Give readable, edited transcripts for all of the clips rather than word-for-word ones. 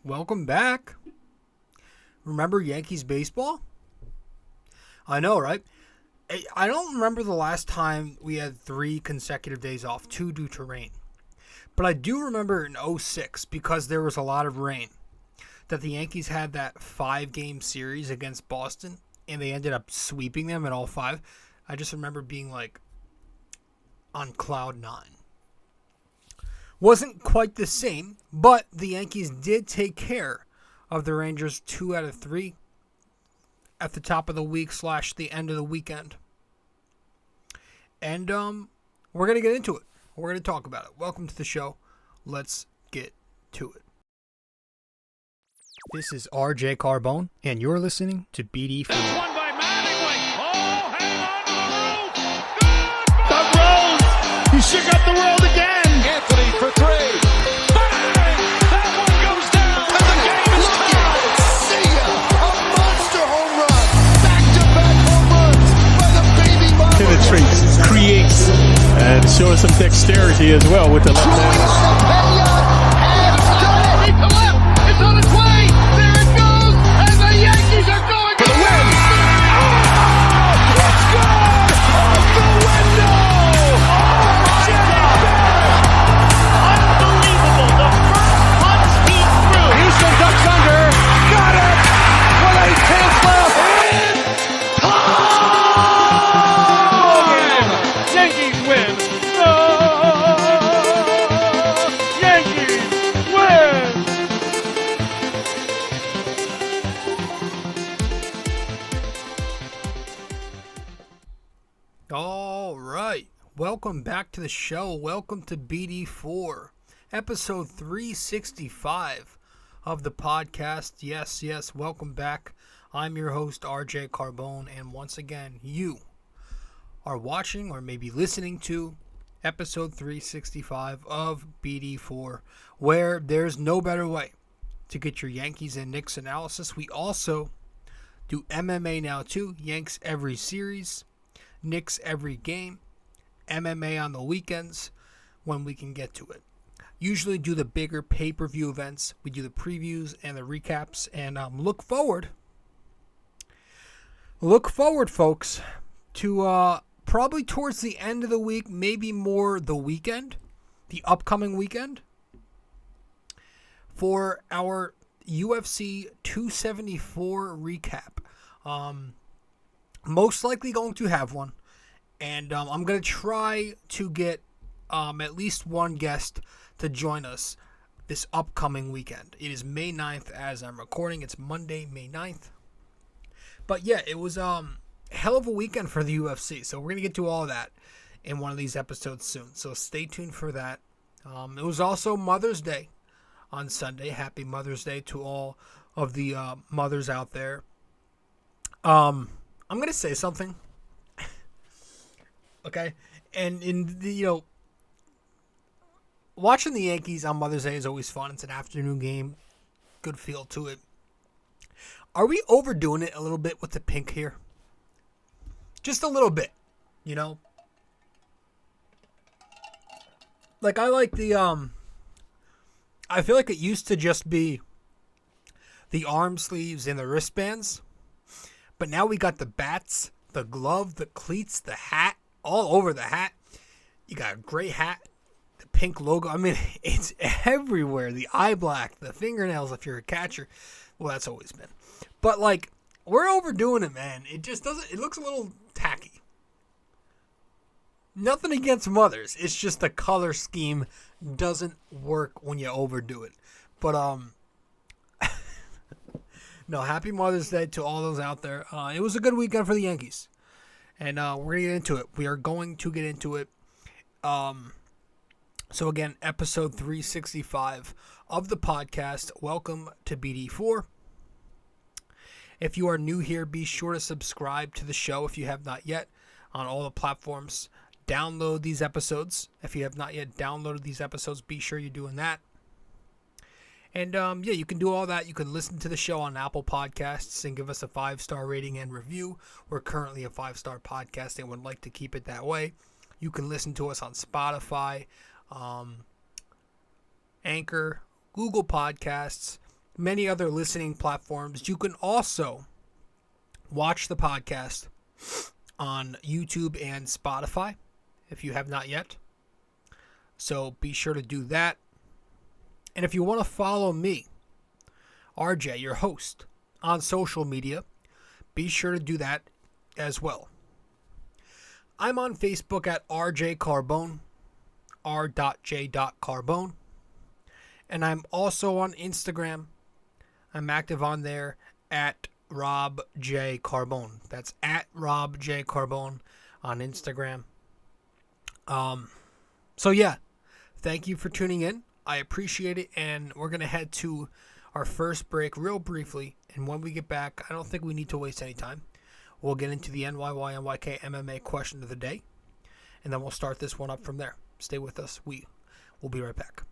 Welcome back. Remember Yankees baseball? I know, right? I don't remember the last time we had 3 consecutive days off, 2 due to rain. But I do remember in 2006, because there was a lot of rain, that the Yankees had that 5-game series against Boston, and they ended up sweeping them in all 5. I just remember being like on cloud 9. Wasn't quite the same, but the Yankees did take care of the Rangers 2 out of 3 at the top of the week / the end of the weekend. And we're going to get into it. We're going to talk about it. Welcome to the show. Let's get to it. This is RJ-Carbone, and you're listening to BD4. This one by Mattingly. Oh, hang on to the roof. Good! The Rose. He shook up the world again. Anthony for 3. Bang! That one goes down. And the game is tied. See ya! A monster home run. Back-to-back home runs by the baby Marlins. Penetrates, creates, and shows some dexterity as well with the left hand. Has done it. Deep to left. It's on its way. There it goes. And the Yankees are going for the win. Oh! It's good! Off the window! Oh, Jimmy Barrett! Unbelievable. The first punch he threw. Houston ducks under. Got it! With 8 tenths left. It's time! Yankees win. Yankees win! All right. Welcome back to the show. Welcome to BD4, episode 365 of the podcast. Yes, welcome back. I'm your host, RJ-Carbone, and once again, you are watching or maybe listening to episode 365 of BD4, where there's no better way to get your Yankees and Knicks analysis. We also do MMA now too. Yanks every series, Knicks every game, MMA on the weekends when we can get to it. Usually do the bigger pay-per-view events. We do the previews and the recaps, and look forward, folks, to probably towards the end of the week, maybe more the weekend, the upcoming weekend, for our UFC 274 recap. Most likely going to have one, and I'm going to try to get at least one guest to join us this upcoming weekend. It is May 9th as I'm recording. It's Monday, May 9th. But yeah, it was hell of a weekend for the UFC, so we're going to get to all of that in one of these episodes soon, so stay tuned for that. It was also Mother's Day on Sunday. Happy Mother's Day to all of the mothers out there. I'm going to say something, okay, and in the, watching the Yankees on Mother's Day is always fun. It's an afternoon game, good feel to it. Are we overdoing it a little bit with the pink here? Just a little bit, Like, I like the, I feel like it used to just be the arm sleeves and the wristbands. But now we got the bats, the glove, the cleats, the hat, all over the hat. You got a gray hat, the pink logo. I mean, it's everywhere. The eye black, the fingernails if you're a catcher. Well, that's always been. But, like, we're overdoing it, man. It just doesn't, it looks a little tacky. Nothing against mothers. It's just the color scheme doesn't work when you overdo it. But, no, happy Mother's Day to all those out there. It was a good weekend for the Yankees. And we're going to get into it. We are going to get into it. So, again, episode 365 of the podcast. Welcome to BD4. If you are new here, be sure to subscribe to the show if you have not yet on all the platforms. Download these episodes. If you have not yet downloaded these episodes, be sure you're doing that. And, yeah, you can do all that. You can listen to the show on Apple Podcasts and give us a 5-star rating and review. We're currently a 5-star podcast and would like to keep it that way. You can listen to us on Spotify, Anchor, Google Podcasts, many other listening platforms. You can also watch the podcast on YouTube and Spotify if you have not yet. So be sure to do that. And if you want to follow me, RJ, your host, on social media, be sure to do that as well. I'm on Facebook at rjcarbone, r.j.carbone. And I'm also on Instagram. I'm active on there at rjcarbone. That's at rjcarbone on Instagram. So yeah, thank you for tuning in. I appreciate it, and we're going to head to our first break real briefly, and when we get back, I don't think we need to waste any time. We'll get into the NYY-NYK-MMA Question of the day, and then we'll start this one up from there. Stay with us. We will be right back.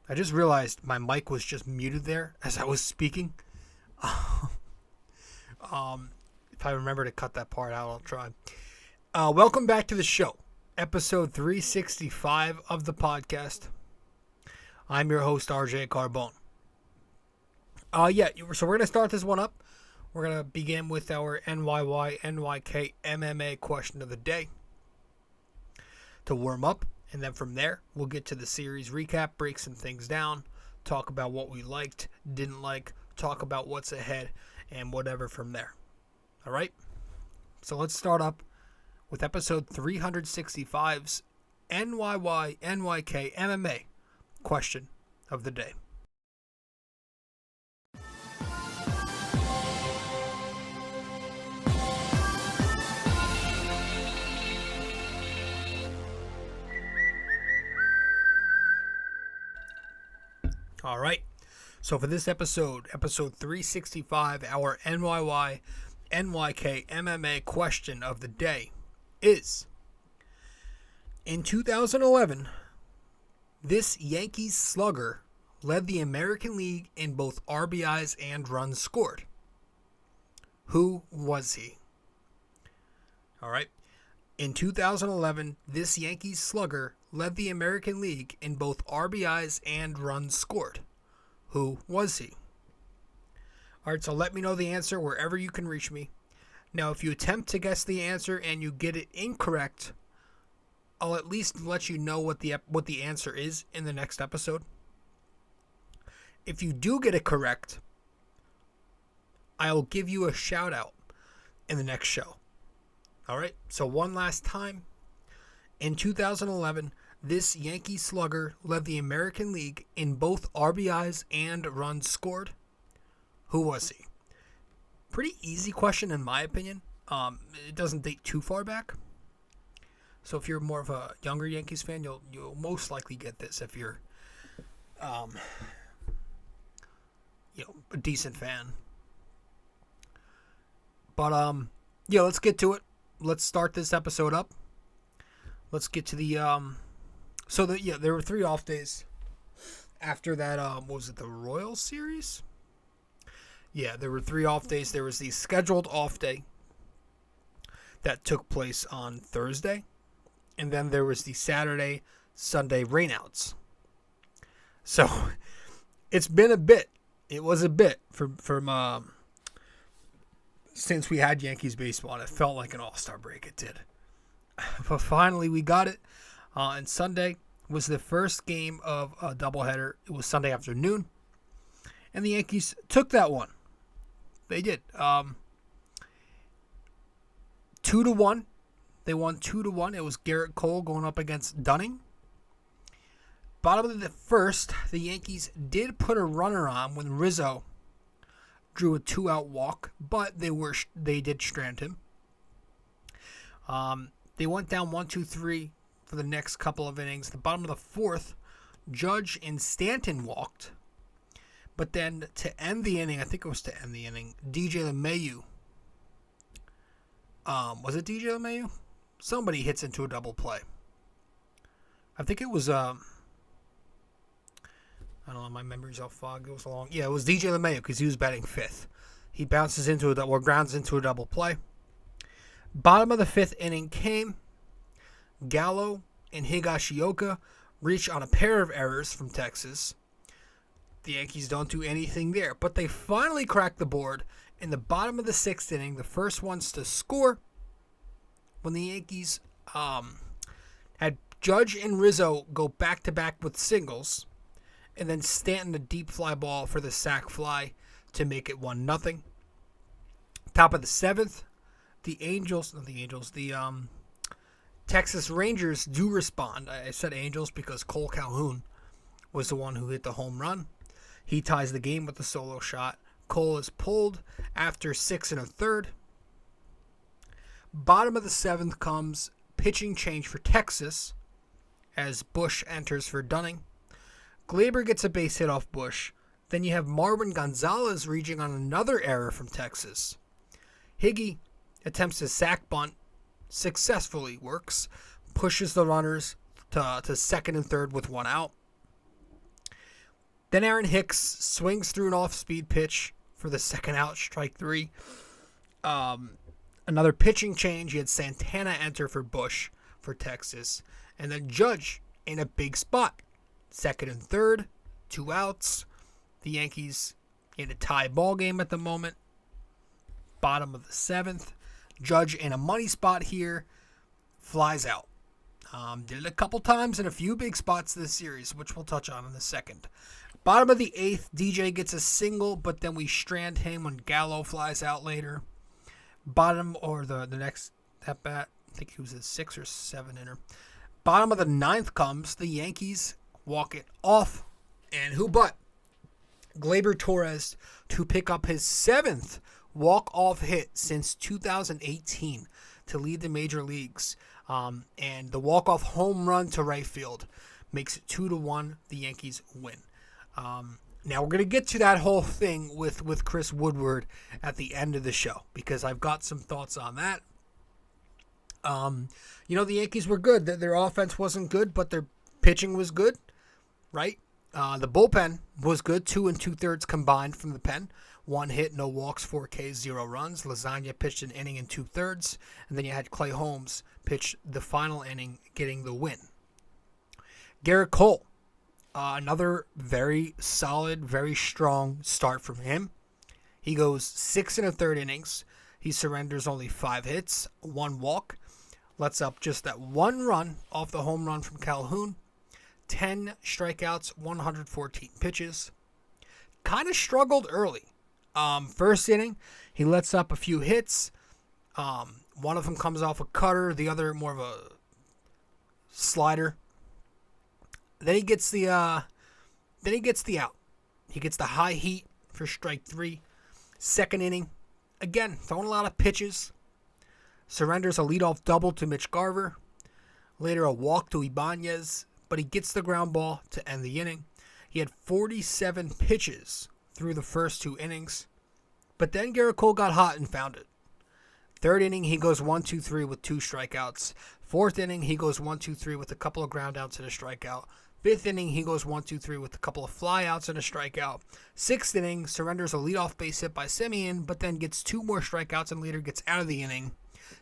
I just realized my mic was just muted there as I was speaking. If I remember to cut that part out, I'll try. Welcome back to the show, episode 365 of the podcast. I'm your host, RJ Carbone. So we're going to start this one up. We're going to begin with our NYY-NYK-MMA Question of the day to warm up. And then from there, we'll get to the series recap, break some things down, talk about what we liked, didn't like, talk about what's ahead, and whatever from there. All right? So let's start up with episode 365's NYY-NYK-MMA Question of the day. All right, so for this episode 365, our NYY-NYK-MMA Question of the day is, in 2011, this Yankees slugger led the American League in both RBIs and runs scored. Who was he? All right, in 2011, this Yankees slugger led the American League in both RBIs and runs scored. Who was he? All right, so let me know the answer wherever you can reach me. Now, if you attempt to guess the answer and you get it incorrect, I'll at least let you know what the answer is in the next episode. If you do get it correct, I'll give you a shout out in the next show. All right, so one last time. In 2011, this Yankee slugger led the American League in both RBIs and runs scored. Who was he? Pretty easy question in my opinion. It doesn't date too far back. So if you're more of a younger Yankees fan, you'll most likely get this if you're a decent fan. But let's get to it. let's start this episode up. Let's get to the there were 3 off days after that. What was it, the Royal Series? Yeah, there were 3 off days. There was the scheduled off day that took place on Thursday, and then there was the Saturday, Sunday rainouts. So it's been a bit. It was a bit from since we had Yankees baseball, and it felt like an all-star break. It did. But finally, we got it. And Sunday was the first game of a doubleheader. It was Sunday afternoon, and the Yankees took that one. They did. 2-1. They won 2-1. It was Garrett Cole going up against Dunning. Bottom of the first, the Yankees did put a runner on when Rizzo drew a 2-out walk, but they did strand him. They went down 1-2-3 for the next couple of innings. The bottom of the fourth, Judge and Stanton walked. But then to end the inning, DJ LeMahieu. Was it DJ LeMahieu? Somebody hits into a double play. I think it was, I don't know, my memory's all fogged. It was long. Yeah, it was DJ LeMahieu because he was batting 5th. He bounces into grounds into a double play. Bottom of the 5th inning came. Gallo and Higashioka reach on a pair of errors from Texas. The Yankees don't do anything there, but they finally crack the board in the bottom of the 6th inning, the first ones to score, when the Yankees had Judge and Rizzo go back-to-back with singles, and then Stanton a deep fly ball for the sac fly to make it 1-0. Top of the 7th, the Texas Rangers do respond. I said Angels because Cole Calhoun was the one who hit the home run. He ties the game with a solo shot. Cole is pulled after 6 1/3. Bottom of the 7th comes pitching change for Texas as Bush enters for Dunning. Glaber gets a base hit off Bush. Then you have Marwin Gonzalez reaching on another error from Texas. Higgy attempts a sac bunt, successfully works, pushes the runners to second and third with 1 out. Then Aaron Hicks swings through an off-speed pitch for the 2nd out, strike 3. Another pitching change. You had Santana enter for Bush for Texas. And then Judge in a big spot. 2nd and 3rd, 2 outs. The Yankees in a tie ball game at the moment. Bottom of the 7th. Judge in a money spot here. Flies out. Did it a couple times in a few big spots this series, which we'll touch on in a second. Bottom of the 8th, DJ gets a single, but then we strand him when Gallo flies out later. Bottom, or the next at bat, I think he was a 6 or 7 inner. Bottom of the 9th comes, the Yankees walk it off, and who but Gleyber Torres to pick up his 7th walk-off hit since 2018 to lead the major leagues. And the walk-off home run to right field makes it 2-1. The Yankees win. Now we're going to get to that whole thing with Chris Woodward at the end of the show because I've got some thoughts on that. The Yankees were good. Their offense wasn't good, but their pitching was good, right? The bullpen was good, 2 2/3 combined from the pen. 1 hit, no walks, 4 Ks, 0 runs. Lasagna pitched an inning and 2/3, and then you had Clay Holmes pitch the final inning, getting the win. Garrett Cole, another very solid, very strong start from him. He goes 6 1/3 innings. He surrenders only 5 hits, 1 walk. Lets up just that 1 run off the home run from Calhoun. 10 strikeouts, 114 pitches. Kind of struggled early. First inning, he lets up a few hits. One of them comes off a cutter, the other more of a slider. Then he gets the out. He gets the high heat for strike 3. Second inning, again, throwing a lot of pitches. Surrenders a leadoff double to Mitch Garver. Later a walk to Ibanez, but he gets the ground ball to end the inning. He had 47 pitches through the first 2 innings. But then Garrett Cole got hot and found it. Third inning, he goes 1-2-3 with 2 strikeouts. Fourth inning, he goes 1-2-3 with a couple of ground outs and a strikeout. Fifth inning, he goes 1-2-3 with a couple of fly outs and a strikeout. Sixth inning, surrenders a leadoff base hit by Semien, but then gets 2 more strikeouts and later gets out of the inning.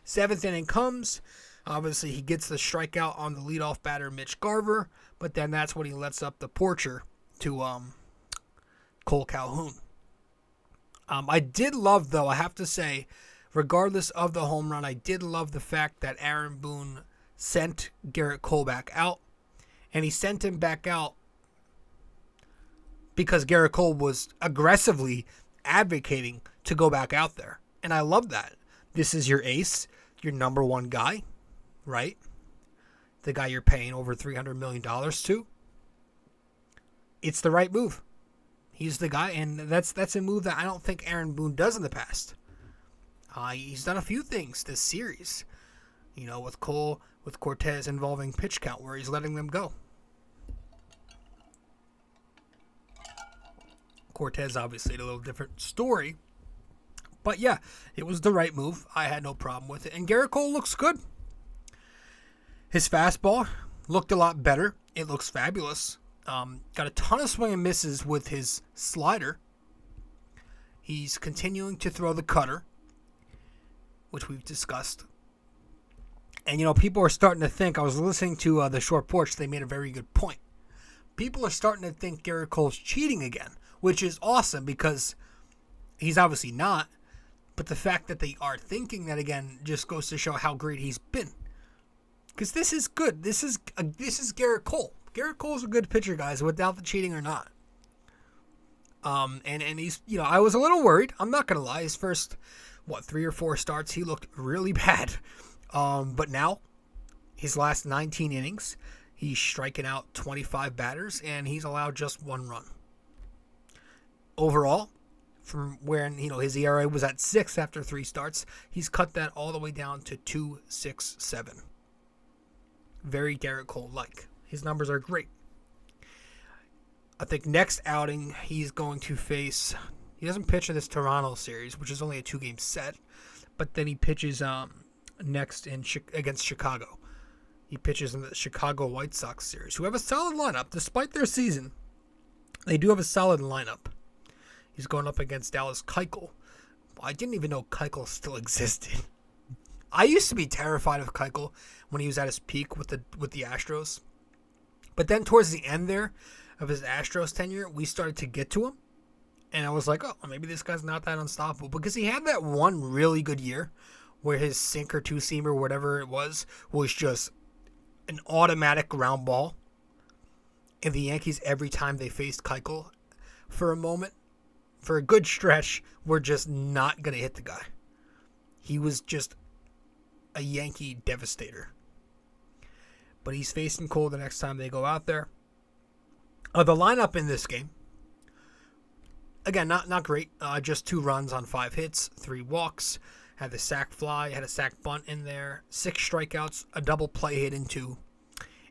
Seventh inning comes. Obviously, he gets the strikeout on the leadoff batter, Mitch Garver, but then that's when he lets up the porcher to Cole Calhoun. I did love, though, I have to say, regardless of the home run, I did love the fact that Aaron Boone sent Garrett Cole back out. And he sent him back out because Garrett Cole was aggressively advocating to go back out there. And I love that. This is your ace, your number one guy, right? The guy you're paying over $300 million to. It's the right move. He's the guy, and that's a move that I don't think Aaron Boone does in the past. He's done a few things this series, with Cole, with Cortes involving pitch count, where he's letting them go. Cortes obviously a little different story, but yeah, it was the right move. I had no problem with it, and Garrett Cole looks good. His fastball looked a lot better. It looks fabulous. Got a ton of swing and misses with his slider. He's continuing to throw the cutter, which we've discussed. And, people are starting to think, I was listening to The Short Porch, they made a very good point. People are starting to think Garrett Cole's cheating again, which is awesome because he's obviously not. But the fact that they are thinking that again just goes to show how great he's been. Because this is good. This is Garrett Cole. Garrett Cole's a good pitcher, guys, without the cheating or not. And he's, I was a little worried. I'm not going to lie. His first, 3 or 4 starts, he looked really bad. But now, his last 19 innings, he's striking out 25 batters, and he's allowed just 1 run. Overall, from where, his ERA was at 6 after 3 starts, he's cut that all the way down to 2.67. Very Garrett Cole-like. His numbers are great. I think next outing, he's going to face... He doesn't pitch in this Toronto series, which is only a 2-game set, but then he pitches next against Chicago. He pitches in the Chicago White Sox series, who have a solid lineup. Despite their season, they do have a solid lineup. He's going up against Dallas Keuchel. I didn't even know Keuchel still existed. I used to be terrified of Keuchel when he was at his peak with the Astros. But then towards the end there of his Astros tenure, we started to get to him. And I was like, oh, maybe this guy's not that unstoppable. Because he had that one really good year where his sinker, two-seamer, whatever it was just an automatic ground ball. And the Yankees, every time they faced Keuchel for a moment, for a good stretch, were just not going to hit the guy. He was just a Yankee devastator. But he's facing Cole the next time they go out there. The lineup in this game, again, not great. Just 2 runs on 5 hits, 3 walks. Had the sac fly, had a sac bunt in there. 6 strikeouts, a double play hit in 2.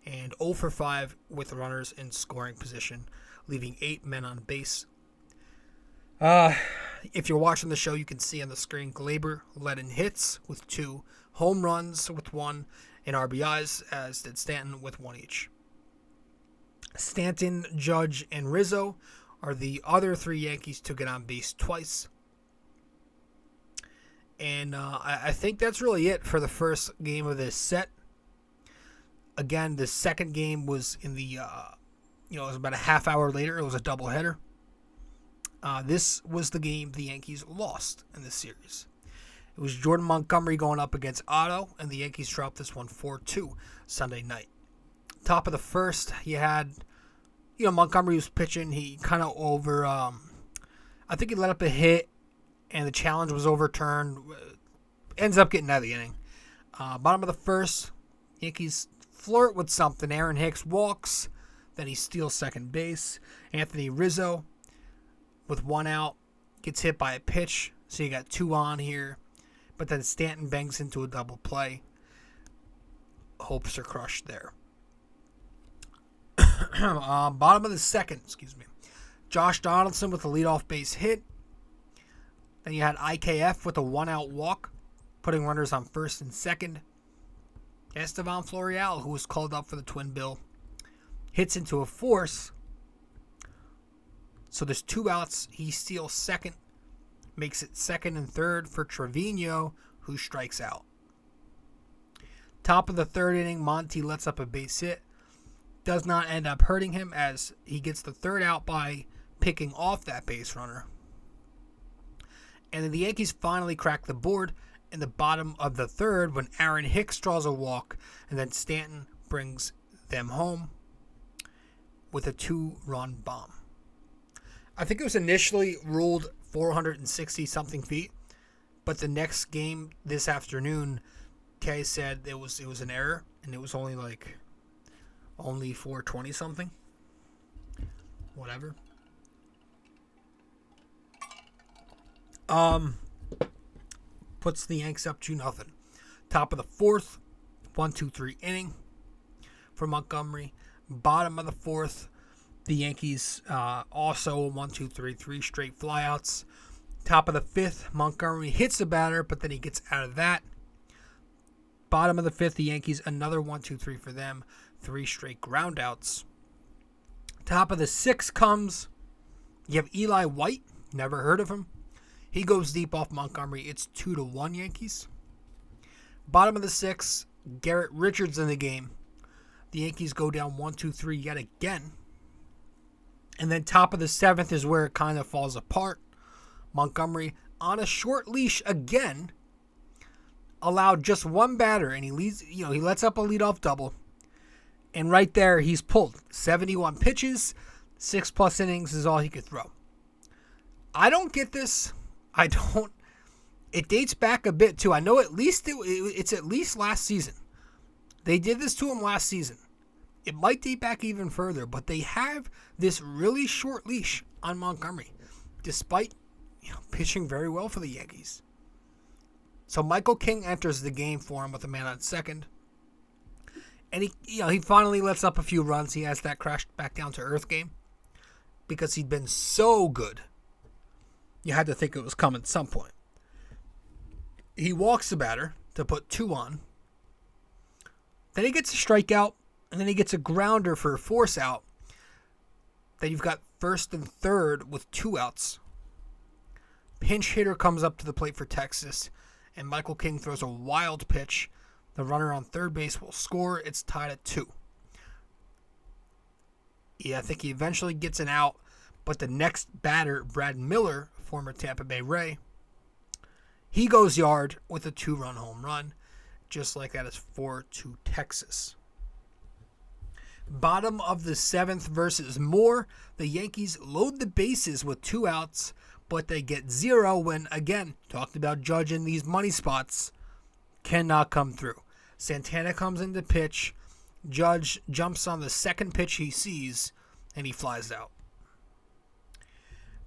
And 0 for 5 with runners in scoring position, leaving 8 men on base. If you're watching the show, you can see on the screen Glaber led in hits with 2, home runs with 1, and RBIs, as did Stanton with 1 each. Stanton, Judge, and Rizzo are the other 3 Yankees to get on base twice. And I think that's really it for the first game of this set. Again, the second game was in the, it was about a half hour later. It was a doubleheader. This was the game the Yankees lost in this series. It was Jordan Montgomery going up against Otto, and the Yankees dropped this one 4-2 Sunday night. Top of the first, you had, Montgomery was pitching. He kind of I think he let up a hit, and the challenge was overturned. Ends up getting out of the inning. Bottom of the first, Yankees flirt with something. Aaron Hicks walks, then he steals second base. Anthony Rizzo, with 1 out, gets hit by a pitch, so you got 2 on here. But then Stanton bangs into a double play. Hopes are crushed there. Bottom of the second, Josh Donaldson with a leadoff base hit. Then you had IKF with a 1-out walk. putting runners on first and second. Estevan Florial, who was called up for the twin bill, hits into a force. So there's 2 outs. He steals second, makes it second and third for Trevino, who strikes out. Top of the 3rd inning, Monty lets up a base hit. Does not end up hurting him as he gets the 3rd out by picking off that base runner. And then the Yankees finally crack the board in the bottom of the 3rd when Aaron Hicks draws a walk, and then Stanton brings them home with a 2-run bomb. I think it was initially ruled 460-something feet, but the next game this afternoon, Kay said it was an error, and it was only 420-something. Whatever. Puts the Yanks up 2-0. Top of the 4th, 1-2-3 inning for Montgomery. Bottom of the 4th, the Yankees also 1-2-3, 3 straight flyouts. Top of the 5th, Montgomery hits the batter, but then he gets out of that. Bottom of the 5th, the Yankees, another 1-2-3 for them, 3 straight groundouts. Top of the 6th comes, you have Eli White, never heard of him. He goes deep off Montgomery. It's 2-1 Yankees. Bottom of the 6th, Garrett Richards in the game. The Yankees go down 1-2-3 yet again. And then top of the 7th is where it kind of falls apart. Montgomery on a short leash again allowed just one batter, and he lets up a leadoff double. And right there, he's pulled 71 pitches, 6+ innings is all he could throw. I don't get this. I don't. It dates back a bit too. I know at least it's at least last season. They did this to him last season. It might date back even further, but they have this really short leash on Montgomery, despite pitching very well for the Yankees. So Michael King enters the game for him with a man on second. And he finally lets up a few runs. He has that crashed back down to earth game because he'd been so good. You had to think it was coming at some point. He walks the batter to put 2 on. Then he gets a strikeout, and then he gets a grounder for a force out. Then you've got first and third with 2 outs. Pinch hitter comes up to the plate for Texas, and Michael King throws a wild pitch. The runner on third base will score. It's tied at 2. Yeah, I think he eventually gets an out, but the next batter, Brad Miller, former Tampa Bay Ray, he goes yard with a 2-run home run. Just like that, it's 4-2 Texas. Bottom of the 7th versus Moore. The Yankees load the bases with 2 outs, but they get 0 when, again, talked about Judge in these money spots, cannot come through. Santana comes in to pitch. Judge jumps on the second pitch he sees, and he flies out.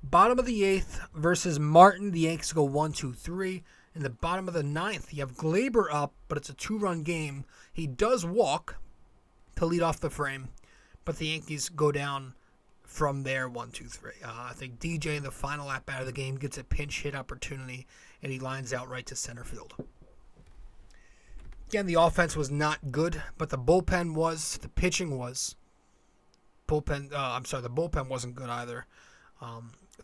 Bottom of the 8th versus Martin. The Yankees go 1-2-3. In the bottom of the 9th, you have Glaber up, but it's a 2-run game. He does walk to lead off the frame, but the Yankees go down from there 1-2-3. I think DJ in the final at-bat of the game gets a pinch hit opportunity, and he lines out right to center field. Again, the offense was not good, but the bullpen was. The pitching was. The bullpen wasn't good either.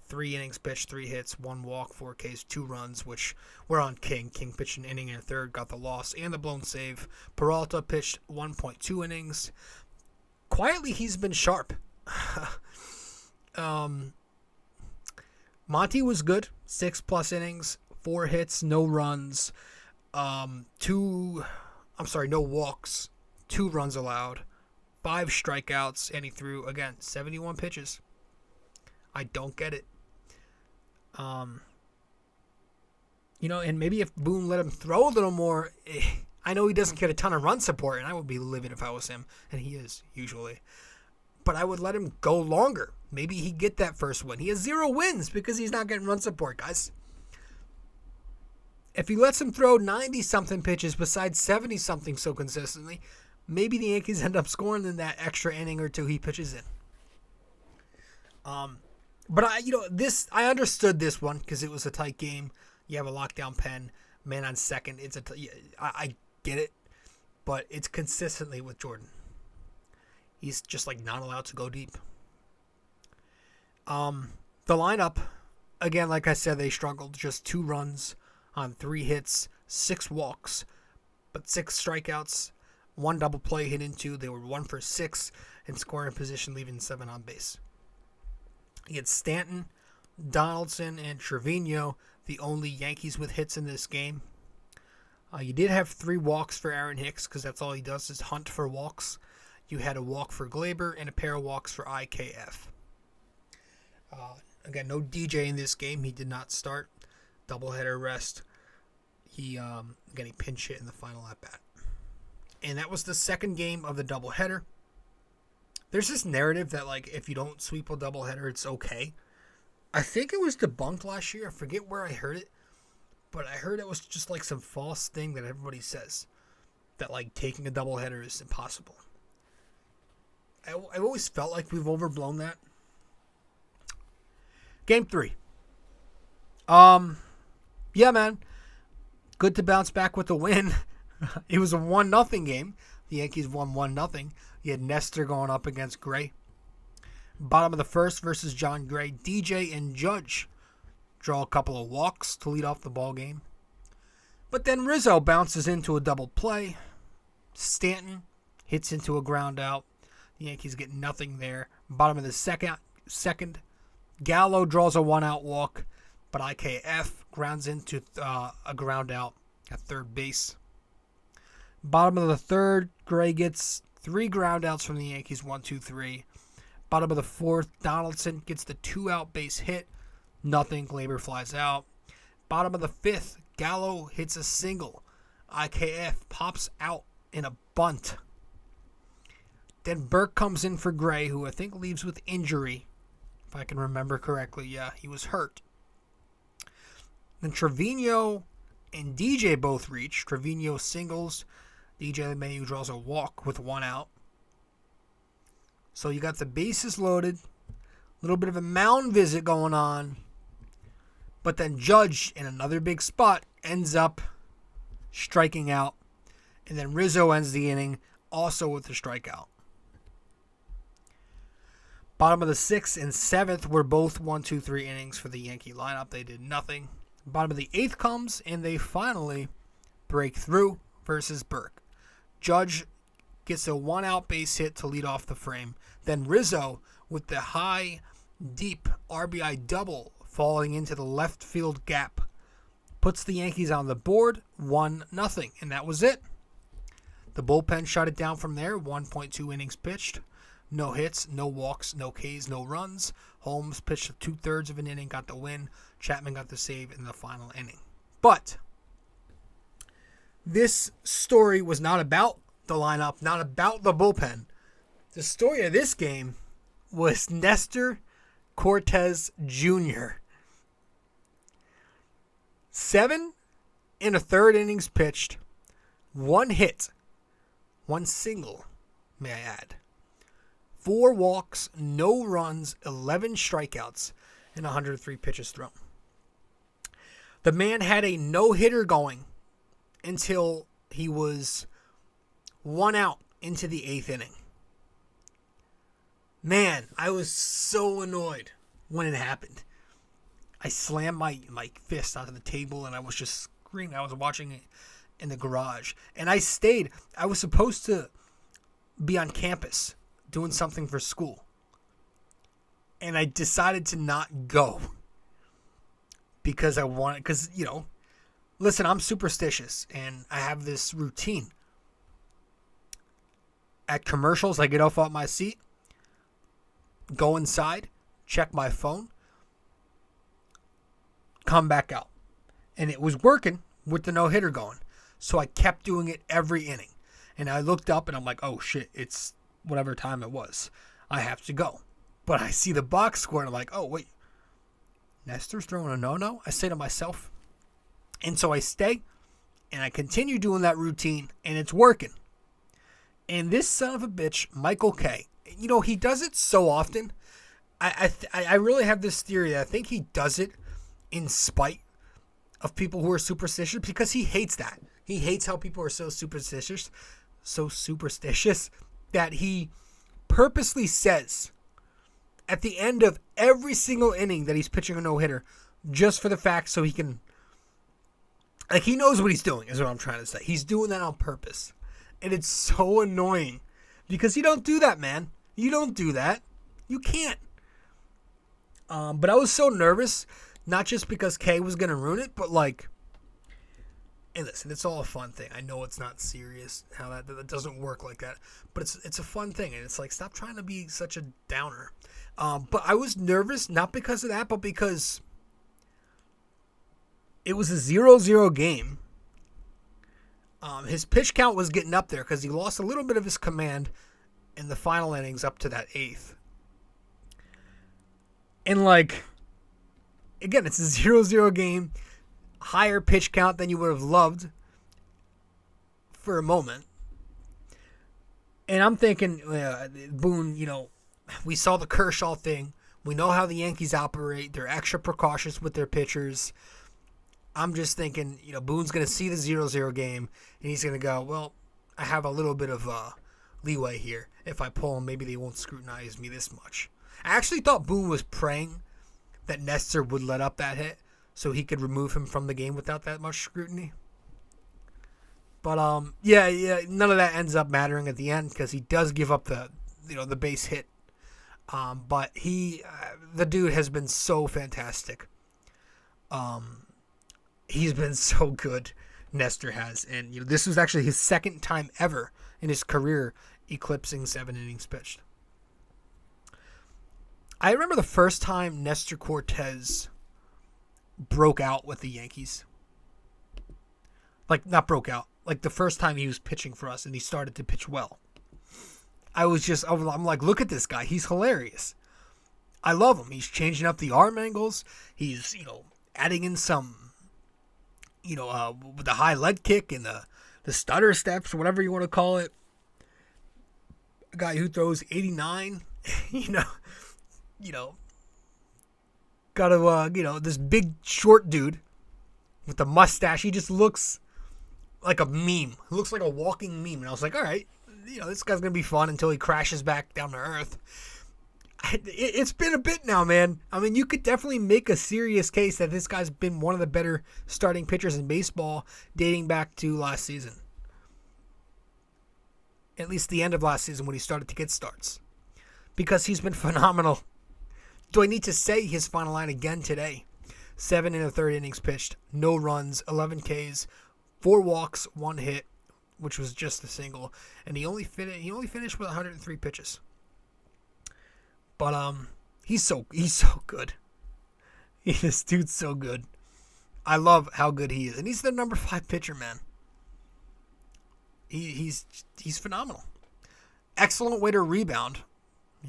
3 innings pitched, 3 hits, 1 walk, 4 Ks, 2 runs, which were on King. King pitched an inning and a third, got the loss and the blown save. Peralta pitched 1.2 innings. Quietly, he's been sharp. Monty was good. 6+ innings, 4 hits, no runs, no walks, 2 runs allowed, 5 strikeouts, and he threw, again, 71 pitches. I don't get it. And maybe if Boone let him throw a little more, I know he doesn't get a ton of run support, and I would be livid if I was him, and he is usually. But I would let him go longer. Maybe he'd get that first win. He has 0 wins because he's not getting run support, guys. If he lets him throw 90-something pitches besides 70-something so consistently, maybe the Yankees end up scoring in that extra inning or 2 he pitches in. But I understood this one because it was a tight game. You have a lockdown pen. man on second. I get it, but it's consistently with Jordan. He's just like not allowed to go deep. The lineup, again, like I said, they struggled. Just 2 runs on 3 hits, 6 walks, but 6 strikeouts, 1 double play hit into. They were 1 for 6 in scoring position, leaving 7 on base. You had Stanton, Donaldson, and Trevino, the only Yankees with hits in this game. You did have 3 walks for Aaron Hicks, because that's all he does is hunt for walks. You had a walk for Glaber and a pair of walks for IKF. Again, no DJ in this game. He did not start. Doubleheader rest. He pinch hit in the final at bat. And that was the second game of the doubleheader. There's this narrative that, like, if you don't sweep a doubleheader, it's okay. I think it was debunked last year. I forget where I heard it. But I heard it was just, like, some false thing that everybody says. That, like, taking a doubleheader is impossible. I've always felt like we've overblown that. Game 3. Yeah, man. Good to bounce back with a win. It was a 1-0 game. The Yankees won 1-0. You had Nestor going up against Gray. Bottom of the first versus John Gray. DJ and Judge draw a couple of walks to lead off the ball game. But then Rizzo bounces into a double play. Stanton hits into a ground out. The Yankees get nothing there. Bottom of the second. Gallo draws a 1-out walk, but IKF grounds into a ground out at third base. Bottom of the third, Gray gets 3 ground outs from the Yankees, 1, 2, 3. Bottom of the fourth, Donaldson gets the 2-out base hit. Nothing. Glaber flies out. Bottom of the fifth, Gallo hits a single. IKF pops out in a bunt. Then Burke comes in for Gray, who I think leaves with injury. If I can remember correctly, yeah, he was hurt. Then Trevino and DJ both reach. Trevino singles. DJ LeMahieu draws a walk with 1 out. So you got the bases loaded. A little bit of a mound visit going on. But then Judge, in another big spot, ends up striking out. And then Rizzo ends the inning also with a strikeout. Bottom of the 6th and 7th were both 1, 2, 3 innings for the Yankee lineup. They did nothing. Bottom of the 8th comes, and they finally break through versus Burke. Judge gets a 1-out base hit to lead off the frame. Then Rizzo with the high, deep RBI double falling into the left field gap puts the Yankees on the board 1-0, and that was it. The bullpen shut it down from there. 1.2 innings pitched. No hits, no walks, no Ks, no runs. Holmes pitched 2/3 of an inning, got the win. Chapman got the save in the final inning. But this story was not about the lineup, not about the bullpen. The story of this game was Nestor Cortes Jr. 7 1/3 innings pitched, 1 hit, 1 single, may I add. 4 walks, no runs, 11 strikeouts, and 103 pitches thrown. The man had a no-hitter going until he was 1 out into the 8th inning. Man, I was so annoyed when it happened. I slammed my fist onto the table and I was just screaming. I was watching it in the garage. And I stayed. I was supposed to be on campus doing something for school. And I decided to not go. Because listen, I'm superstitious and I have this routine. At commercials, I get off my seat, go inside, check my phone, come back out. And it was working with the no-hitter going. So I kept doing it every inning. And I looked up and I'm like, oh shit, it's whatever time it was. I have to go. But I see the box score and I'm like, oh wait, Nestor's throwing a no-no? I say to myself. And so I stay and I continue doing that routine and it's working. And this son of a bitch, Michael K., he does it so often. I really have this theory that I think he does it in spite of people who are superstitious because he hates that. He hates how people are so superstitious that he purposely says at the end of every single inning that he's pitching a no-hitter just for the fact so he can, like, he knows what he's doing is what I'm trying to say. He's doing that on purpose. And it's so annoying because you don't do that, man. You don't do that. You can't. But I was so nervous, not just because Kay was going to ruin it, but like, and listen, it's all a fun thing. I know it's not serious, how that doesn't work like that, but it's a fun thing, and it's like, stop trying to be such a downer. But I was nervous, not because of that, but because it was a 0-0 game. His pitch count was getting up there because he lost a little bit of his command in the final innings up to that eighth. And like, again, it's a 0-0 game, higher pitch count than you would have loved for a moment. And I'm thinking, Boone, we saw the Kershaw thing. We know how the Yankees operate. They're extra precautious with their pitchers. I'm just thinking, Boone's going to see the 0-0 game, and he's going to go, well, I have a little bit of leeway here. If I pull him, maybe they won't scrutinize me this much. I actually thought Boone was praying that Nestor would let up that hit so he could remove him from the game without that much scrutiny. But, none of that ends up mattering at the end because he does give up the base hit. But the dude has been so fantastic. He's been so good, Nestor has. And this was actually his second time ever in his career eclipsing 7 innings pitched. I remember the first time Nestor Cortes broke out with the Yankees. Like, not broke out. Like, the first time he was pitching for us and he started to pitch well. I'm like, look at this guy. He's hilarious. I love him. He's changing up the arm angles. He's, adding in some, with the high lead kick and the stutter steps, whatever you want to call it. A guy who throws 89, got this big short dude with the mustache. He just looks like a meme. He looks like a walking meme. And I was like, all right, this guy's going to be fun until he crashes back down to earth. It's been a bit now, man. I mean, you could definitely make a serious case that this guy's been one of the better starting pitchers in baseball dating back to last season. At least the end of last season when he started to get starts. Because he's been phenomenal. Do I need to say his final line again today? 7 1/3 innings pitched, no runs, 11 Ks, 4 walks, 1 hit, which was just a single, and he only finished with 103 pitches. But he's so good. This dude's so good. I love how good he is, and he's the number 5 pitcher, man. He's phenomenal. Excellent way to rebound.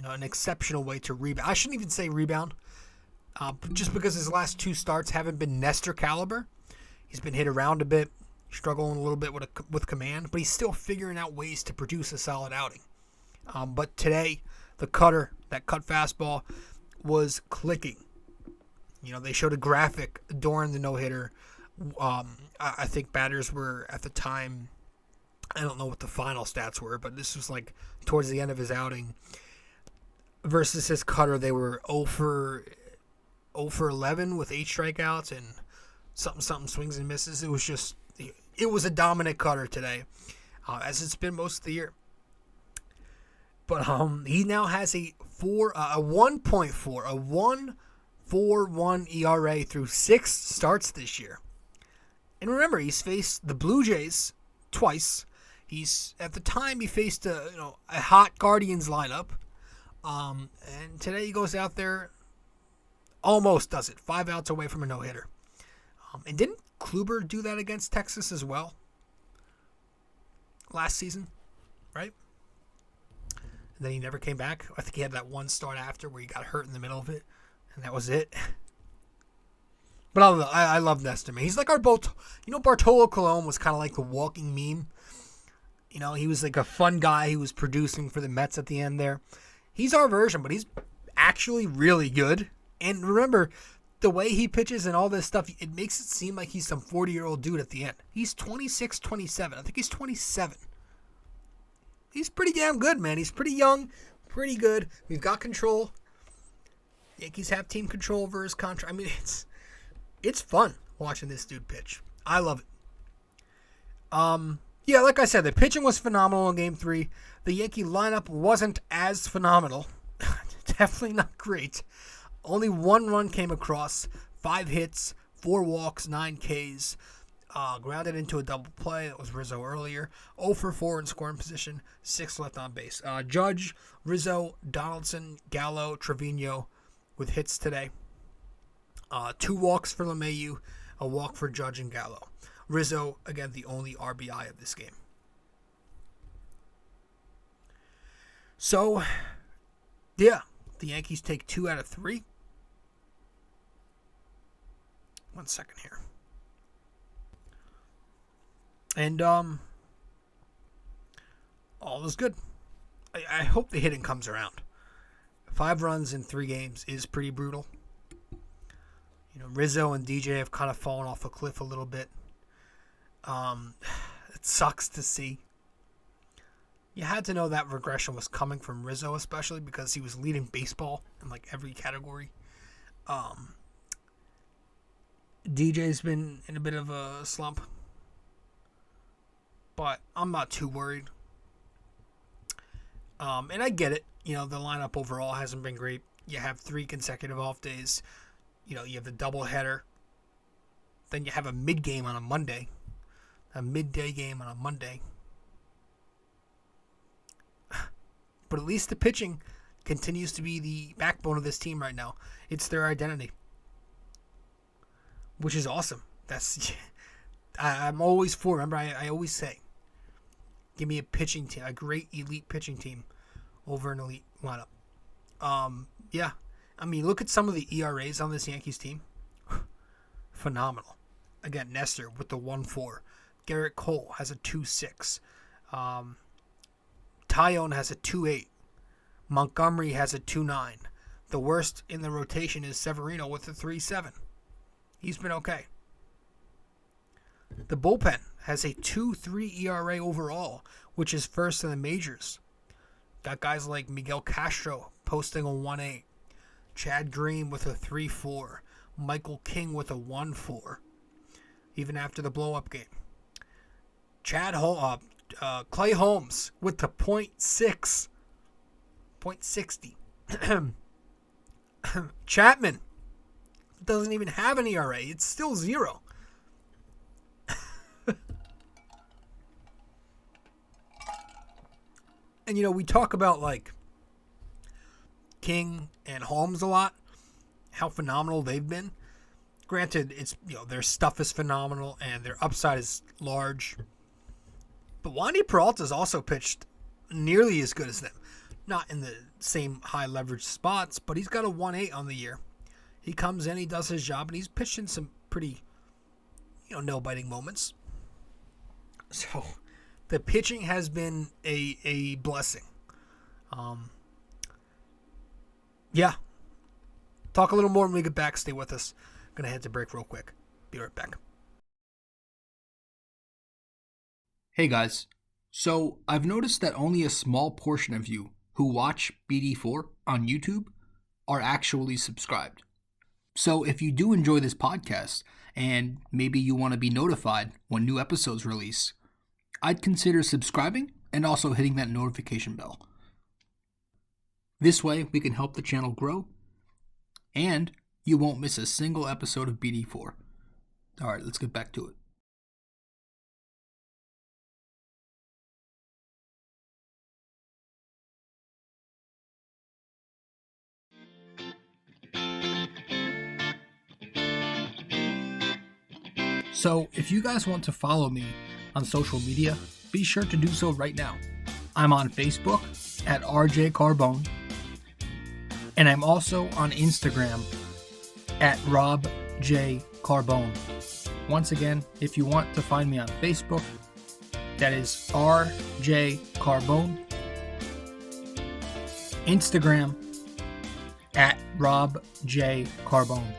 An exceptional way to rebound. I shouldn't even say rebound, just because his last 2 starts haven't been Nestor caliber. He's been hit around a bit, struggling a little bit with command, but he's still figuring out ways to produce a solid outing. But today, the cutter, that cut fastball, was clicking. They showed a graphic during the no-hitter. I think batters were, at the time, I don't know what the final stats were, but this was like towards the end of his outing. Versus his cutter, they were 0 for 11 with 8 strikeouts and something swings and misses. It was a dominant cutter today, as it's been most of the year. But he now has a 1.41 ERA through 6 starts this year. And remember, he's faced the Blue Jays twice. At the time he faced a hot Guardians lineup. And today he goes out there, almost does it, 5 outs away from a no-hitter. And didn't Kluber do that against Texas as well last season, right? And then he never came back. I think he had that one start after where he got hurt in the middle of it, and that was it. But I love Nestor, man. He's like our Bartolo Colon was kind of like the walking meme. He was like a fun guy. He was producing for the Mets at the end there. He's our version, but he's actually really good. And remember, the way he pitches and all this stuff, it makes it seem like he's some 40-year-old dude at the end. He's 26, 27. I think he's 27. He's pretty damn good, man. He's pretty young, pretty good. We've got control. Yankees have team control over his contract. I mean, it's fun watching this dude pitch. I love it. Yeah, like I said, the pitching was phenomenal in Game 3. The Yankee lineup wasn't as phenomenal. Definitely not great. Only 1 run came across, 5 hits, 4 walks, 9 Ks. Grounded into a double play. That was Rizzo earlier. 0 for 4 in scoring position, 6 left on base. Judge, Rizzo, Donaldson, Gallo, Trevino with hits today. 2 walks for LeMahieu, a walk for Judge and Gallo. Rizzo, again, the only RBI of this game. So, yeah, the Yankees take 2 out of 3. 1 second here. And, all is good. I hope the hitting comes around. 5 runs in 3 games is pretty brutal. You know, Rizzo and DJ have kind of fallen off a cliff a little bit. It sucks to see. You had to know that regression was coming from Rizzo, especially because he was leading baseball in like every category. DJ's been in a bit of a slump, but I'm not too worried. And I get it. You know, the lineup overall hasn't been great. You have 3 consecutive off days. You know, you have the doubleheader. Then you have a mid-game on a Monday. A midday game on a Monday. But at least the pitching continues to be the backbone of this team right now. It's their identity. Which is awesome. I'm always for, remember, I always say, give me a pitching team, a great elite pitching team over an elite lineup. Yeah. I mean, look at some of the ERAs on this Yankees team. Phenomenal. Again, Nestor with the 1.4. Garrett Cole has a 2.6. Tyone has a 2.8. Montgomery has a 2.9. The worst in the rotation is Severino with a 3.7. He's been okay. The bullpen has a 2.3 ERA overall, which is first in the majors. Got guys like Miguel Castro posting a 1.8. Chad Green with a 3.4. Michael King with a 1.4. Even after the blow-up game. Clay Holmes with the 0.6. 0.60. Chapman doesn't even have an ERA. It's still 0. And, you know, we talk about, like, King and Holmes a lot, how phenomenal they've been. Granted, it's, you know, their stuff is phenomenal and their upside is large. But Wandy Peralta's also pitched nearly as good as them. Not in the same high leverage spots, but he's got a 1.8 on the year. He comes in, he does his job, and he's pitched in some pretty, you know, no-biting moments. So, the pitching has been a blessing. Yeah. Talk a little more when we get back. Stay with us. Going to head to break real quick. Be right back. Hey guys. So, I've noticed that only a small portion of you who watch BD4 on YouTube are actually subscribed. So, if you do enjoy this podcast, and maybe you want to be notified when new episodes release, I'd consider subscribing and also hitting that notification bell. This way, we can help the channel grow, and you won't miss a single episode of BD4. Alright, let's get back to it. So, if you guys want to follow me on social media, be sure to do so right now. I'm on Facebook at rjcarbone, and I'm also on Instagram at rjcarbone. Once again, if you want to find me on Facebook, that is rjcarbone. Instagram at robjcarbone.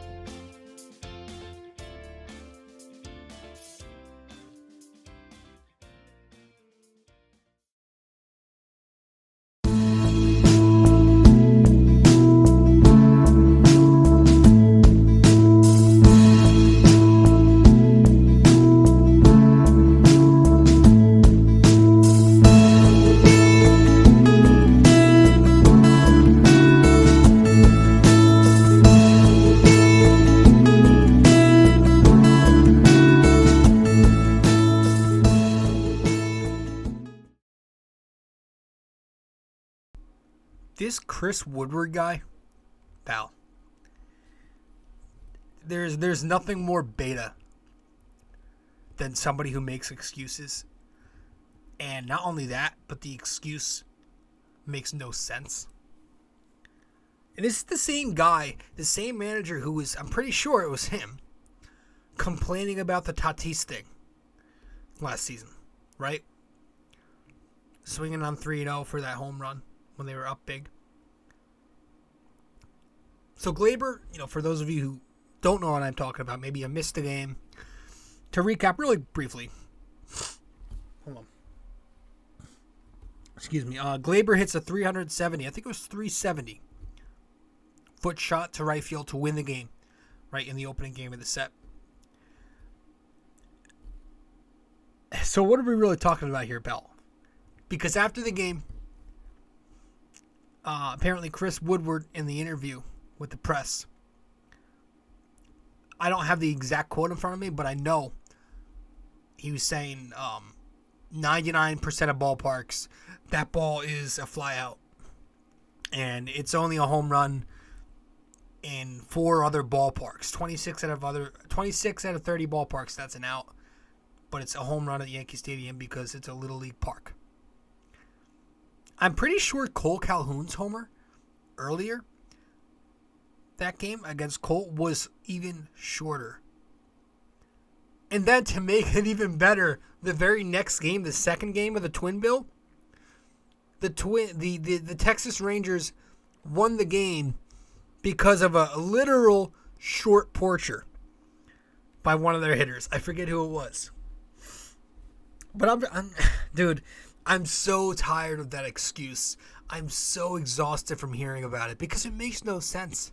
this Chris Woodward guy, pal, there's nothing more beta than somebody who makes excuses. And not only that, but the excuse makes no sense. And this is the same guy, the same manager who was, I'm pretty sure it was him, complaining about the Tatis thing last season, right? Swinging on 3-0 for that home run when they were up big. So Gleyber, for those of you who don't know what I'm talking about, maybe you missed the game. To recap really briefly. Hold on. Excuse me. Gleyber hits a 370. I think it was 370. Foot shot to right field to win the game. Right in the opening game of the set. So what are we really talking about here, Bell? Because after the game, apparently Chris Woodward in the interview with the press, I don't have the exact quote in front of me, but I know he was saying 99% of ballparks, that ball is a fly out. And it's only a home run in 4 other ballparks. 26 out of 30 ballparks, that's an out. But it's a home run at Yankee Stadium because it's a Little League park. I'm pretty sure Cole Calhoun's homer earlier that game against Colt was even shorter. And then to make it even better, the very next game, the second game of the Twin Bill, the Texas Rangers won the game because of a literal short porcher by one of their hitters. I forget who it was. But I'm so tired of that excuse. I'm so exhausted from hearing about it because it makes no sense.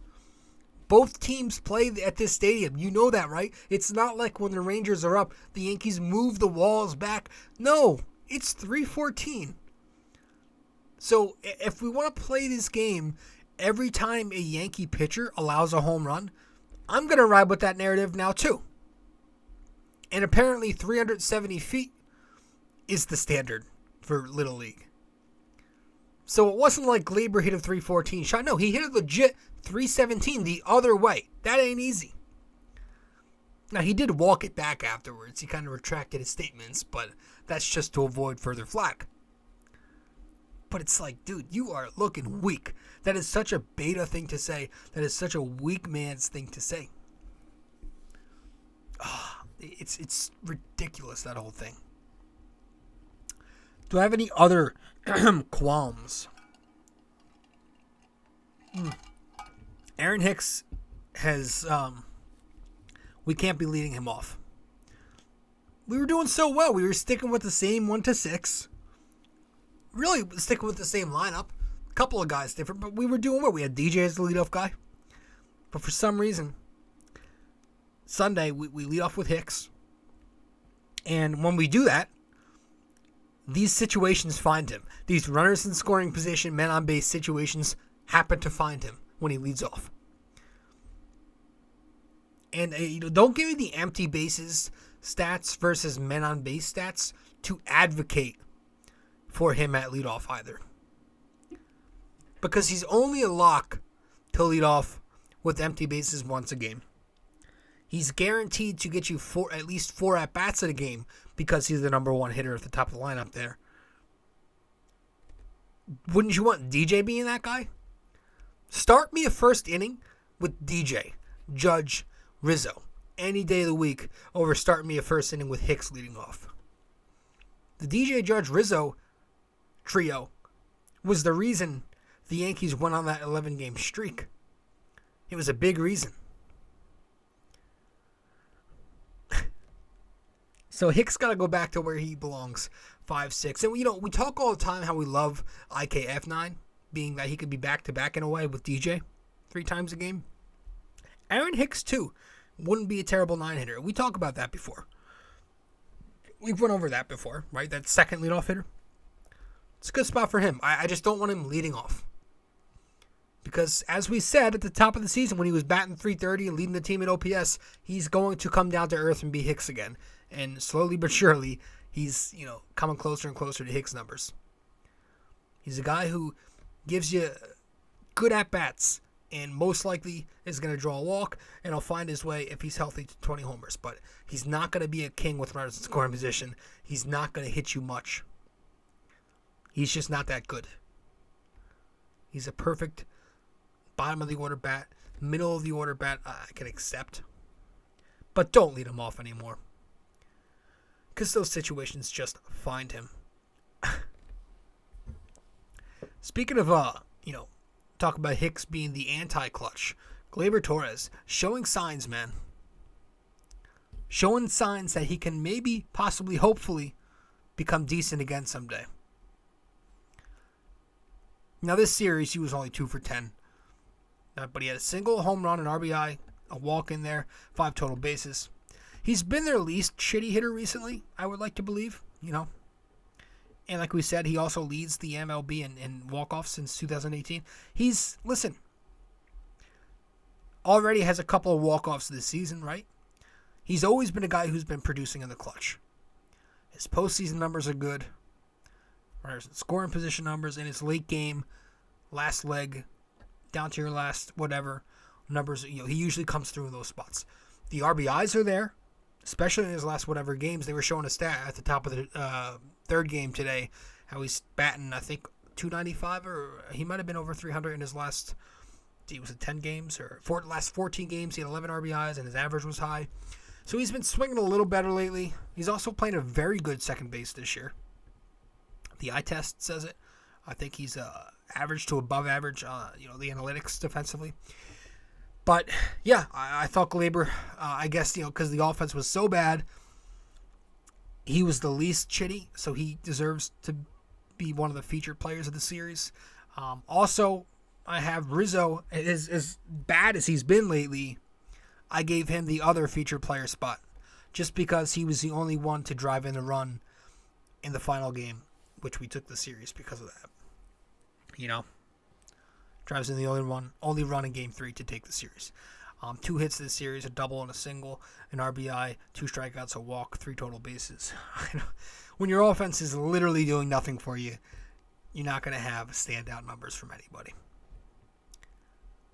Both teams play at this stadium. You know that, right? It's not like when the Rangers are up, the Yankees move the walls back. No, it's 314. So if we want to play this game every time a Yankee pitcher allows a home run, I'm going to ride with that narrative now too. And apparently 370 feet is the standard for Little League. So it wasn't like Gleyber hit a 314 shot. No, he hit a legit 317 the other way. That ain't easy. Now, he did walk it back afterwards. He kind of retracted his statements, but that's just to avoid further flack. But it's like, dude, you are looking weak. That is such a beta thing to say. That is such a weak man's thing to say. It's ridiculous, that whole thing. Do I have any other qualms? Aaron Hicks has, we can't be leading him off. We were doing so well. We were sticking with the same 1-6. Really sticking with the same lineup. A couple of guys different, but we were doing well. We had DJ as the leadoff guy. But for some reason, Sunday, we lead off with Hicks. And when we do that, these situations find him. These runners in scoring position, men on base situations happen to find him when he leads off. And don't give me the empty bases stats versus men on base stats to advocate for him at leadoff either. Because he's only a lock to lead off with empty bases once a game. He's guaranteed to get you at least 4 at-bats in a game because he's the number 1 hitter at the top of the lineup there. Wouldn't you want DJ being that guy? Start me a first inning with DJ, Judge, Rizzo, any day of the week over start me a first inning with Hicks leading off. The DJ, Judge, Rizzo trio was the reason the Yankees went on that 11-game streak. It was a big reason. So Hicks got to go back to where he belongs, 5'6". And, we talk all the time how we love IKF9, being that he could be back-to-back in a way with DJ 3 times a game. Aaron Hicks, too, wouldn't be a terrible 9-hitter. We talk about that before. We've run over that before, right? That second leadoff hitter. It's a good spot for him. I just don't want him leading off. Because, as we said at the top of the season, when he was batting .330 and leading the team in OPS, he's going to come down to earth and be Hicks again. And slowly but surely, he's, coming closer and closer to Hicks numbers. He's a guy who gives you good at-bats, and most likely is going to draw a walk, and he'll find his way, if he's healthy, to 20 homers. But he's not going to be a king with runners in scoring position. He's not going to hit you much. He's just not that good. He's a perfect bottom of the order bat, middle of the order bat, I can accept. But don't lead him off anymore, because those situations just find him. Speaking of, talk about Hicks being the anti-clutch, Gleyber Torres showing signs, man. Showing signs that he can maybe, possibly, hopefully become decent again someday. Now, this series, he was only 2 for 10. But he had a single, home run, an RBI, a walk in there, 5 total bases. He's been their least shitty hitter recently, I would like to believe, And like we said, he also leads the MLB in walk-offs since 2018. Already has a couple of walk-offs this season, right? He's always been a guy who's been producing in the clutch. His postseason numbers are good. Runners in scoring position numbers, and his late game, last leg, down to your last whatever numbers, he usually comes through in those spots. The RBIs are there, especially in his last whatever games. They were showing a stat at the top of the third game today, how he's batting, I think, 295, or he might have been over 300 in his last, was it 10 games? Or last 14 games, he had 11 RBIs, and his average was high. So he's been swinging a little better lately. He's also playing a very good second base this year. The eye test says it. I think he's average to above average, the analytics defensively. But, yeah, I thought Gleyber, I guess, because the offense was so bad, he was the least shitty, so he deserves to be one of the featured players of the series. Also, I have Rizzo. As bad as he's been lately, I gave him the other featured player spot, just because he was the only one to drive in the run in the final game, which we took the series because of that. Drives in the only run in Game 3 to take the series. 2 hits this series, a double and a single, an RBI, 2 strikeouts, a walk, 3 total bases. When your offense is literally doing nothing for you, you're not going to have standout numbers from anybody.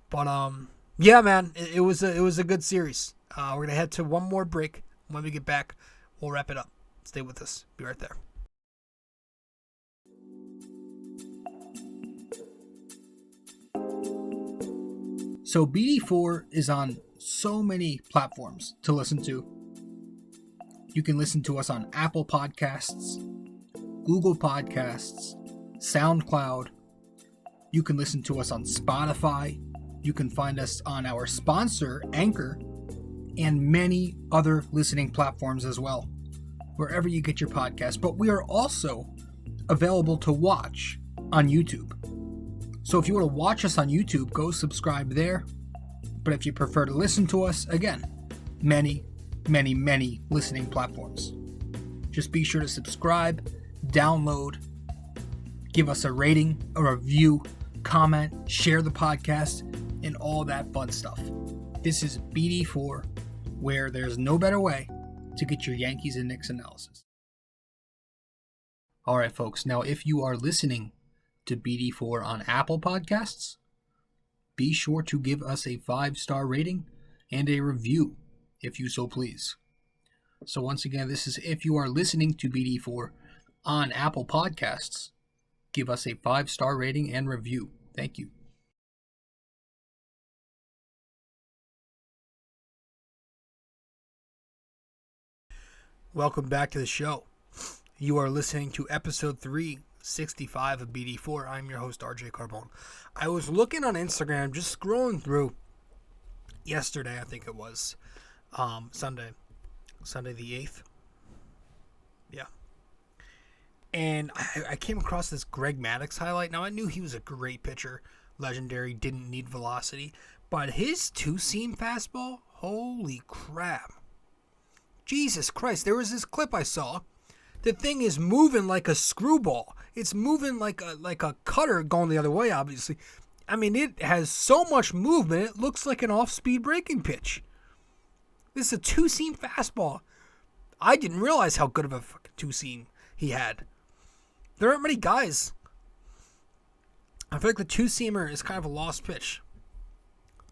But yeah, man, it was a good series. We're going to head to one more break. When we get back, we'll wrap it up. Stay with us. Be right there. So BD4 is on so many platforms to listen to. You can listen to us on Apple Podcasts, Google Podcasts, SoundCloud. You can listen to us on Spotify. You can find us on our sponsor, Anchor, and many other listening platforms as well, wherever you get your podcast. But we are also available to watch on YouTube. So if you want to watch us on YouTube, go subscribe there. But if you prefer to listen to us, again, many, many, many listening platforms. Just be sure to subscribe, download, give us a rating, a review, comment, share the podcast, and all that fun stuff. This is BD4, where there's no better way to get your Yankees and Knicks analysis. All right, folks. Now, if you are listening to BD4 on Apple Podcasts, be sure to give us a 5-star rating and a review, if you so please. So once again, this is if you are listening to BD4 on Apple Podcasts, give us a 5-star rating and review. Thank you. Welcome back to the show. You are listening to episode 365 of BD4. I'm your host, RJ-Carbone. I was looking on Instagram, just scrolling through yesterday, I think it was, Sunday the 8th. Yeah. And I came across this Greg Maddux highlight. Now, I knew he was a great pitcher, legendary, didn't need velocity, but his two-seam fastball, holy crap. Jesus Christ, there was this clip I saw. The thing is moving like a screwball. It's moving like a cutter going the other way, obviously. I mean, it has so much movement, it looks like an off-speed breaking pitch. This is a two-seam fastball. I didn't realize how good of a fucking two-seam he had. There aren't many guys I feel like the two-seamer is kind of a lost pitch.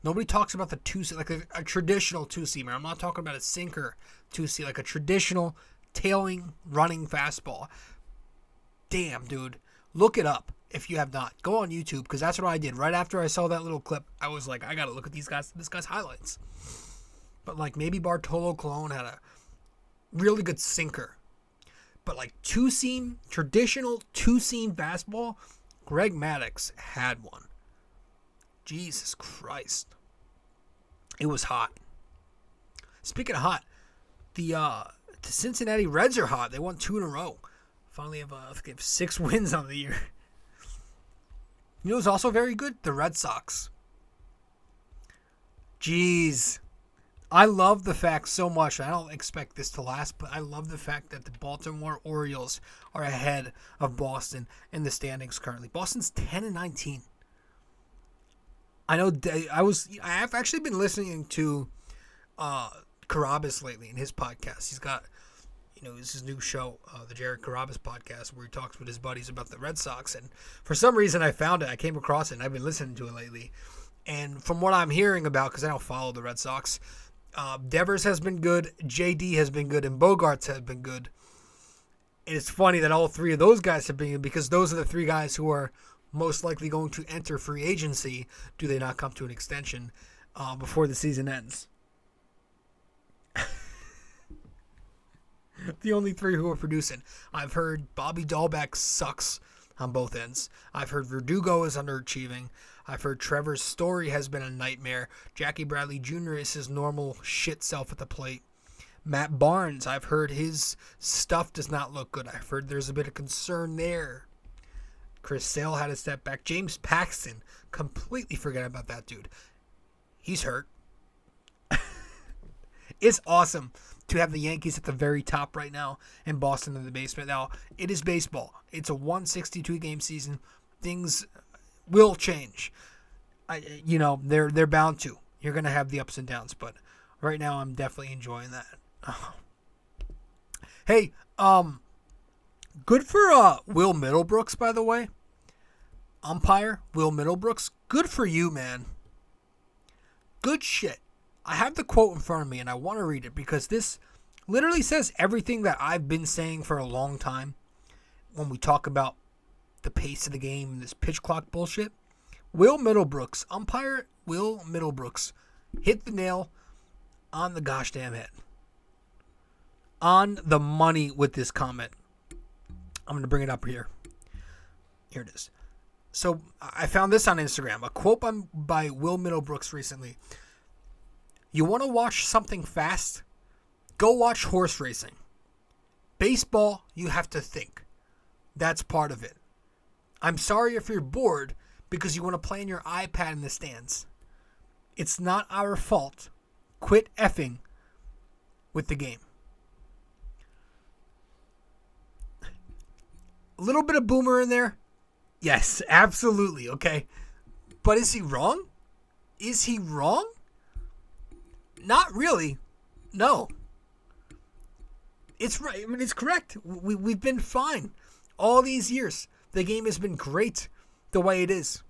Nobody talks about the two-seamer, like a traditional two-seamer. I'm not talking about a sinker two-seamer, like a traditional tailing, running fastball. Damn, dude. Look it up if you have not. Go on YouTube, because that's what I did. Right after I saw that little clip, I was like, I got to look at this guy's highlights. But like maybe Bartolo Colon had a really good sinker. But like two-seam, traditional two-seam fastball, Greg Maddux had one. Jesus Christ. It was hot. Speaking of hot, the Cincinnati Reds are hot. They won 2 in a row. Finally have, I think they have 6 wins on the year. You know who's also very good? The Red Sox. Jeez. I love the fact so much. I don't expect this to last, but I love the fact that the Baltimore Orioles are ahead of Boston in the standings currently. Boston's 10-19. I know I've actually been listening to Carabas lately in his podcast. He's got, this is his new show, the Jared Carabas podcast, where he talks with his buddies about the Red Sox. And for some reason, I found it. I came across it, and I've been listening to it lately. And from what I'm hearing about, because I don't follow the Red Sox, Devers has been good, JD has been good, and Bogarts has been good. And it's funny that all 3 of those guys have been good, because those are the 3 guys who are most likely going to enter free agency, do they not come to an extension before the season ends. The only 3 who are producing. I've heard Bobby Dahlbeck sucks on both ends. I've heard Verdugo is underachieving. I've heard Trevor Story has been a nightmare. Jackie Bradley Jr. is his normal shit self at the plate. Matt Barnes, I've heard his stuff does not look good. I've heard there's a bit of concern there. Chris Sale had a step back. James Paxton, completely forget about that dude. He's hurt. It's awesome to have the Yankees at the very top right now and Boston in the basement. Now, it is baseball. It's a 162-game season. Things will change. They're bound to. You're going to have the ups and downs, but right now I'm definitely enjoying that. Oh. Hey, good for Will Middlebrooks, by the way. Umpire Will Middlebrooks. Good for you, man. Good shit. I have the quote in front of me, and I want to read it because this literally says everything that I've been saying for a long time when we talk about the pace of the game and this pitch clock bullshit. Will Middlebrooks, umpire Will Middlebrooks, hit the nail on the gosh damn head. On the money with this comment. I'm going to bring it up here. Here it is. So I found this on Instagram. A quote by Will Middlebrooks recently. You want to watch something fast? Go watch horse racing. Baseball, you have to think. That's part of it. I'm sorry if you're bored because you want to play on your iPad in the stands. It's not our fault. Quit effing with the game. A little bit of boomer in there. Yes, absolutely. Okay. But is he wrong? Is he wrong? Not really. No. It's right. I mean, it's correct. We've been fine all these years. The game has been great the way it is.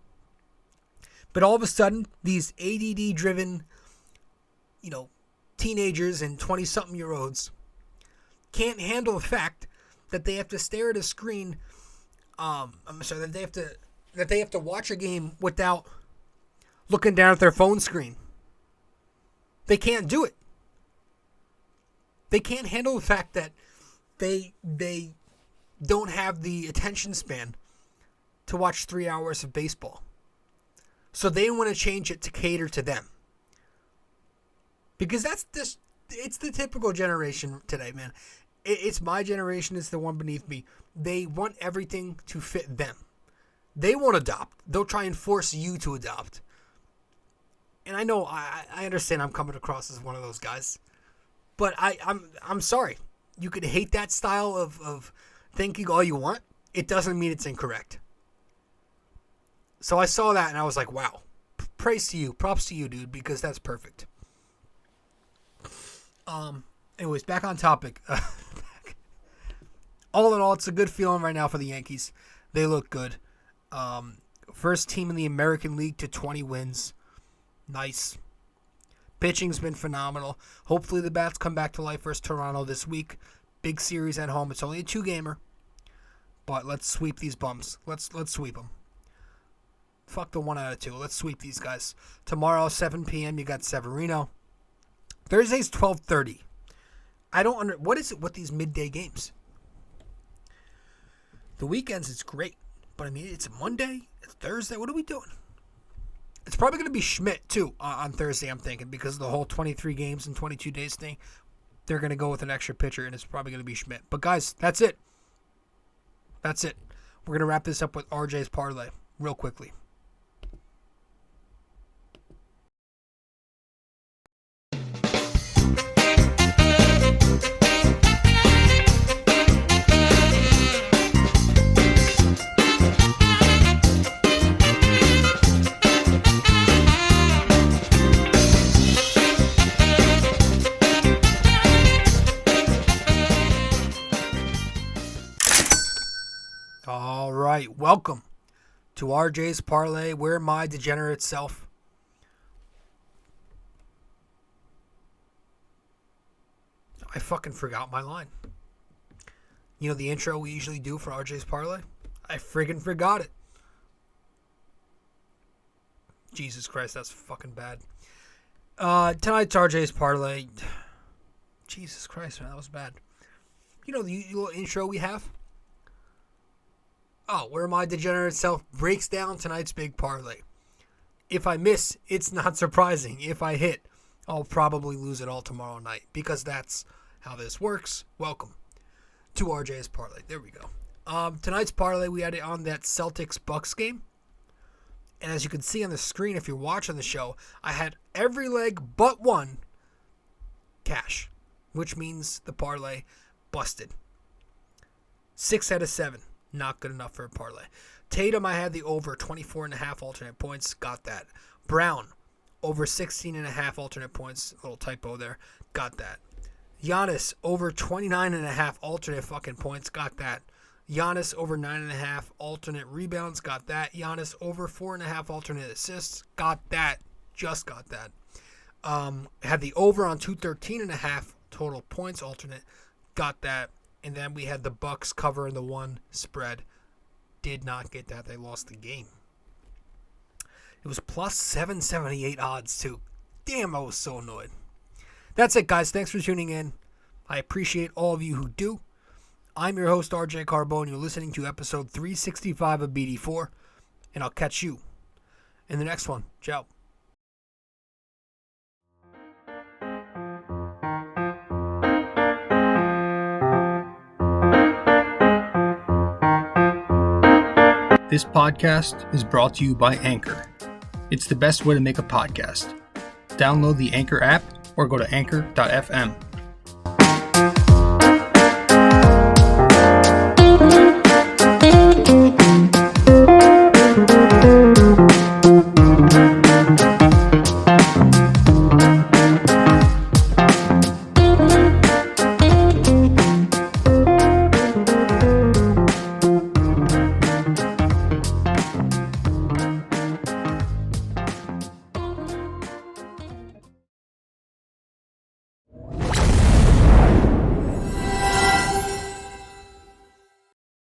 But all of a sudden, these ADD-driven, teenagers and 20-something-year-olds can't handle the fact that they have to stare at a screen. That they have to watch a game without looking down at their phone screen. They can't do it. They can't handle the fact that they don't have the attention span to watch 3 hours of baseball. So they want to change it to cater to them. Because it's the typical generation today, man. It's my generation, it's the one beneath me. They want everything to fit them. They won't adopt. They'll try and force you to adopt. And I know, I understand I'm coming across as one of those guys. But I'm sorry. You could hate that style of thinking all you want. It doesn't mean it's incorrect. So I saw that and I was like, wow. Praise to you. Props to you, dude, because that's perfect. Anyways, back on topic. All in all, it's a good feeling right now for the Yankees. They look good. First team in the American League to 20 wins. Nice. Pitching's been phenomenal. Hopefully the bats come back to life versus Toronto this week. Big series at home. It's only a 2-gamer. But let's sweep these bums. Let's sweep them. Fuck the 1 out of 2. Let's sweep these guys. Tomorrow, 7 p.m., you got Severino. Thursday's 12:30. What is it with these midday games? The weekends, it's great. But, I mean, it's Monday. It's Thursday. What are we doing? It's probably going to be Schmidt, too, on Thursday, I'm thinking. Because of the whole 23 games in 22 days thing. They're going to go with an extra pitcher, and it's probably going to be Schmidt. But, guys, that's it. That's it. We're going to wrap this up with RJ's parlay real quickly. All right, welcome to RJ's Parlay, where my degenerate self. I fucking forgot my line. You know the intro we usually do for RJ's Parlay? I friggin' forgot it. Jesus Christ, that's fucking bad. Tonight's RJ's Parlay. Jesus Christ, man, that was bad. You know the little intro we have? Oh, where my degenerate self breaks down tonight's big parlay. If I miss, it's not surprising. If I hit, I'll probably lose it all tomorrow night because that's how this works. Welcome to RJ's Parlay. There we go. Tonight's parlay, we had it on that Celtics-Bucks game. And as you can see on the screen, if you're watching the show, I had every leg but one cash, which means the parlay busted. 6 out of 7. Not good enough for a parlay. Tatum, I had the over 24.5 alternate points. Got that. Brown, over 16.5 alternate points. A little typo there. Got that. Giannis, over 29.5 alternate fucking points. Got that. Giannis, over 9.5 alternate rebounds. Got that. Giannis, over 4.5 alternate assists. Got that. Just got that. Had the over on 213.5 total points alternate. Got that. And then we had the Bucks covering the 1 spread. Did not get that. They lost the game. It was plus 778 odds, too. Damn, I was so annoyed. That's it, guys. Thanks for tuning in. I appreciate all of you who do. I'm your host, RJ Carbone. You're listening to episode 365 of BD4. And I'll catch you in the next one. Ciao. This podcast is brought to you by Anchor. It's the best way to make a podcast. Download the Anchor app or go to anchor.fm.